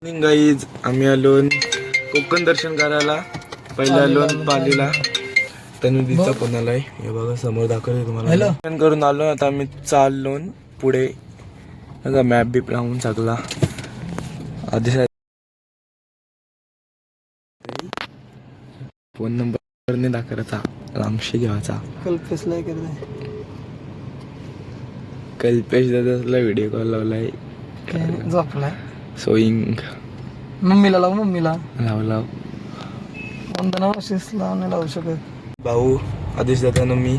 Guys आम्ही आलो कोकण दर्शन करायला. पहिला आलो पालीला. तनुदीचा फोन आलाय, हे बघा समोर दाखवते तुम्हाला. दर्शन करून आलो. आता आम्ही चाललो पुढे. बघा मॅप बीप लावून सगळा आधी फोन नंबर नाही दाखवायचा, रामशी घ्यायचा. कल्पेश दादाला व्हिडिओ कॉल लावलाय. झोपलाय. सोईंग मम्मीला लाव, मम्मीला लावला. वंदना मावशीला नाही लावू शकत. भाऊ आदेश दादा मी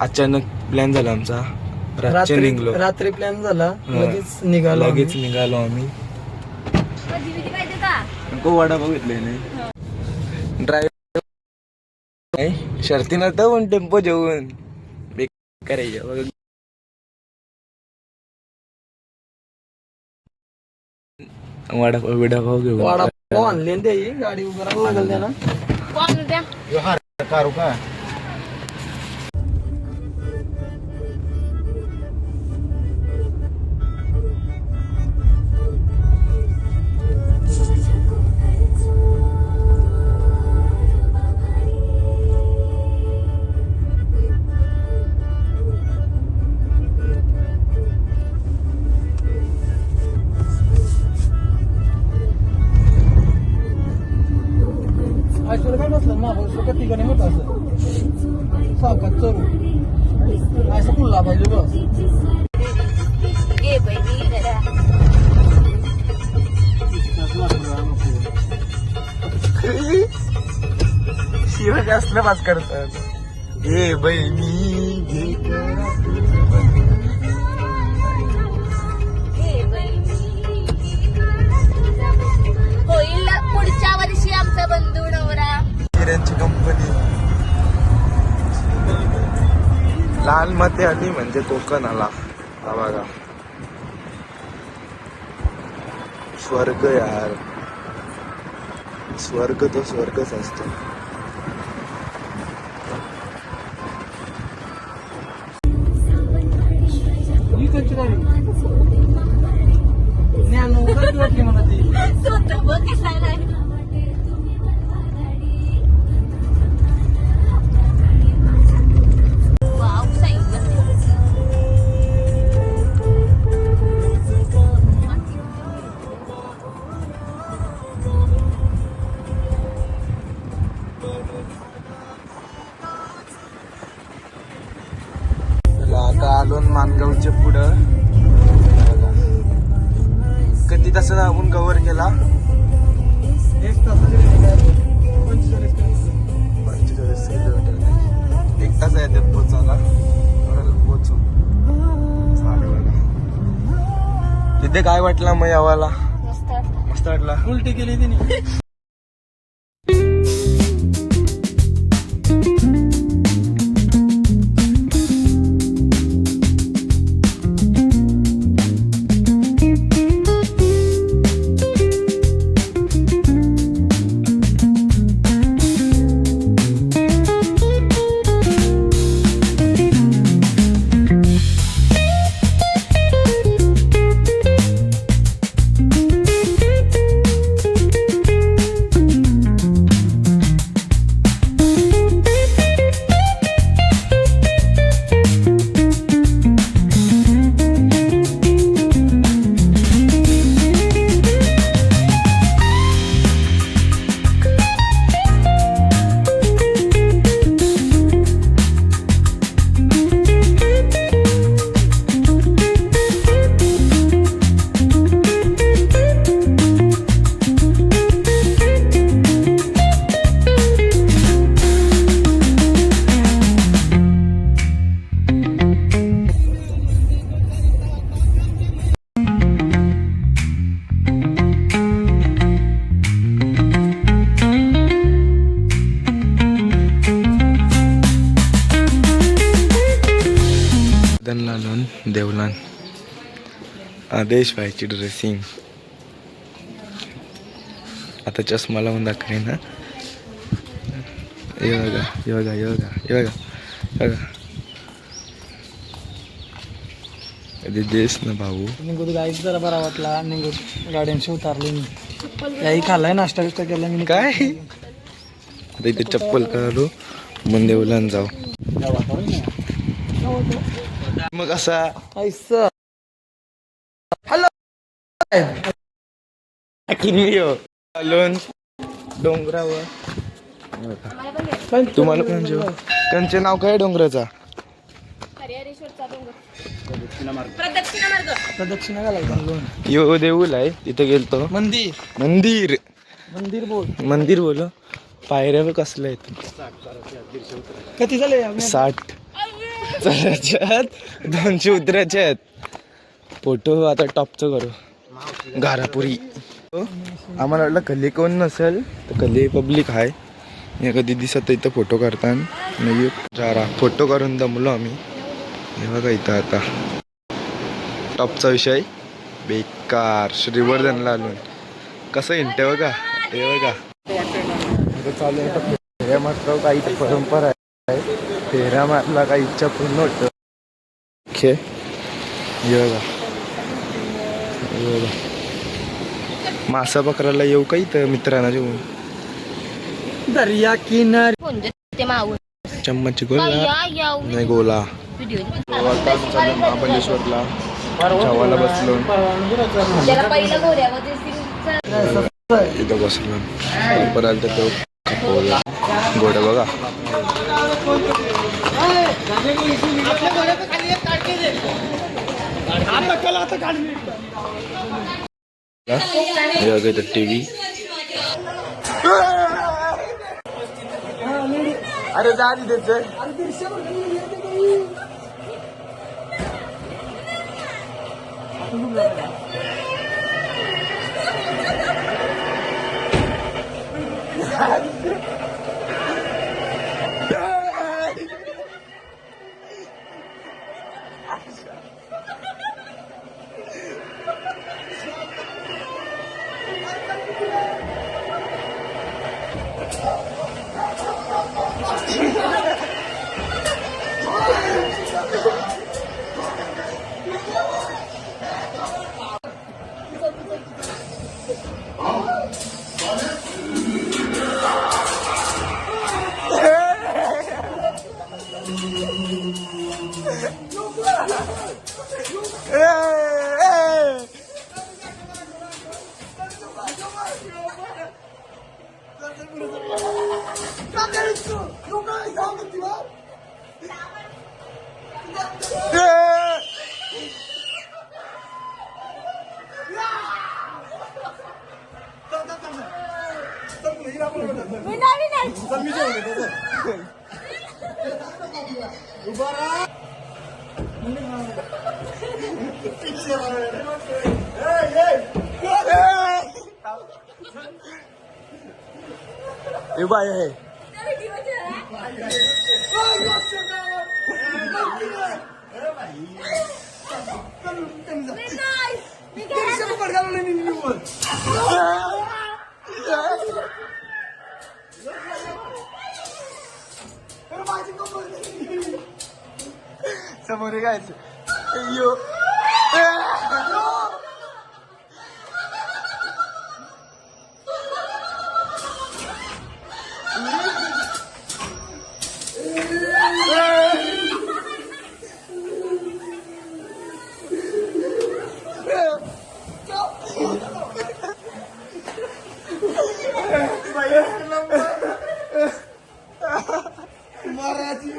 अचानक प्लॅन झाला आमचा. रात्री निघलो. रात्री प्लॅन झाला, लगेच निघालो आम्ही. वाडा बघितले नाही. ड्रायव्हर शर्ती नव्हतं पण टेम्पो जेवून करायचं. वडापाव घेऊ. वडापाव आणले ते गाडी उभं राहावं लागेल त्याला. काय बसलं ना का ठिकाणी मोठं असं सावकाश चरू असं फुलला पाहिजे बस. शिव जास्त पास करतात. हे बहिणी होईल पुढच्या वर्षी आमचा बंधू नवरा. हिऱ्यांची कंपनी लाल मते आली म्हणजे कोकण आला. हा बघा स्वर्ग यार. स्वर्ग तो स्वर्गच असतो. आता आलो मानगावच्या पुढं. किती तासात आपण कव्हर केला? 45 किलोमीटर. 1 तास आहे त्यात पोचायला. पोचू तिथे. काय वाटलं मग यावाला? मस्त वाटला. उलटी केली तिने. देवलान आदेश व्हायची ड्रेसिंग. आता चष्मा लावून दाखवे ना. योगा योगा योगा योगा योगा. कधी देस ना भाऊ. निघून गाईच जरा बरा वाटला. निघून गाड्यांशी उतारले मी. काही खाल्लाय, नाश्ता बिष्टा केला मी. काय आता इथे चप्पल काढू मग देवलान जाऊ. मग असा हॅलो लोन डोंगरावर तुम्हाला पण जेव. त्यांचे नाव काय डोंगराचा? प्रदक्षिणा घालायचा लोन. यो देऊल आहे तिथे गेलतो. मंदिर मंदिर मंदिर बोल. मंदिर बोल. पायऱ्या कसल्या आहेत? किती झाले? 60 चढायच्यात 200 उतरायच्या आहेत. फोटो आता टॉपचं करू. घारापुरी आम्हाला वाटलं कल्ली कोण नसेल तर कल्ली पब्लिक आहे. मी कधी दिसत इथं फोटो काढताना नाही जरा फोटो काढून दमलो आम्ही. हे बघा इथं आता टॉपचा विषय बेकार. श्रीवर्धनला आलो कसं इंटे बघा. हे बघा चालू आहे. फेऱ्या मात्र काही परंपरा आहे. फेऱ्या मारला काही इच्छा पूर्ण होतं. हे बघा हे बघा मासा पकडायला येऊ का इथं मित्रांना जेवून. दर्या किनारी चम्मच गोला नाही गोला. महाबळेश्वरला जेवायला बसलो. इथं बसलो परत तो खपोला गोड बघा. टीव्ही. अरे जा त्याच बाय आहे. समोर गायचं अय्यो. मराठी